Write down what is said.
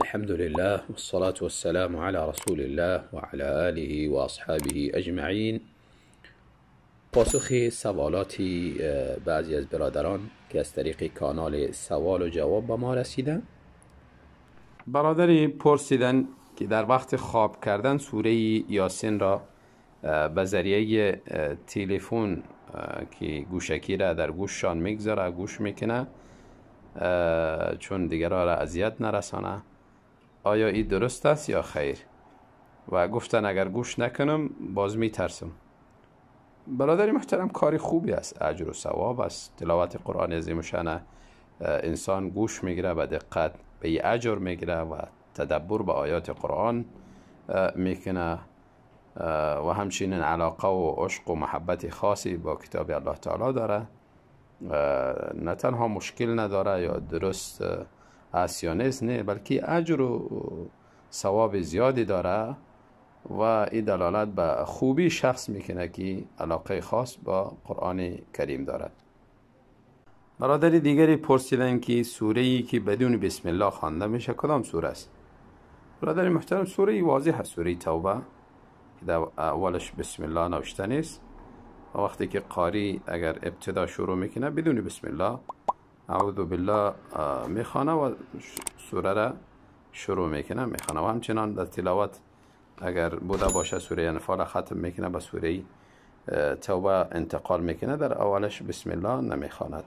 الحمد لله والصلاة والسلام على رسول الله و علی آله و اصحابه اجمعین. پاسخ سوالاتی بعضی از برادران که از طریق کانال سوال و جواب به ما رسیدن. برادری پرسیدن که در وقت خواب کردن سوره یاسین را به ذریعه تلفن که گوشکی را در گوششان میگذاره گوش میکنه چون دیگران را اذیت نرسانه، آیا این درست است یا خیر؟ و گفتن اگر گوش نکنم باز میترسم. برادری محترم، کاری خوبی است، اجر و ثواب است. تلاوت قرآن عظیم الشان انسان گوش میگیره، به دقت به اجر میگیره و تدبر به آیات قرآن میکنه و همچنین علاقه و عشق و محبت خاصی با کتاب الله تعالی داره. نه تنها مشکل نداره یا درست است یا نیست، نه، بلکه اجر و ثواب زیادی داره و این دلالت به خوبی شخص میکنه که علاقه خاص با قرآن کریم دارد. برادری دیگری پرسیدن که سوره‌ای که بدون بسم الله خوانده میشه کدام سوره است؟ برادری محترم، سوره واضح است، سوره توبه که در اولش بسم الله نوشته نیست و وقتی که قاری اگر ابتدا شروع میکنه بدون بسم الله اعوذ بالله میخوانه و سوره را شروع میکنه میخوانه و همچنان در تلاوت اگر بوده باشه سوره انفال ختم میکنه به سوره توبه انتقال میکنه، در اولش بسم الله نمیخواند.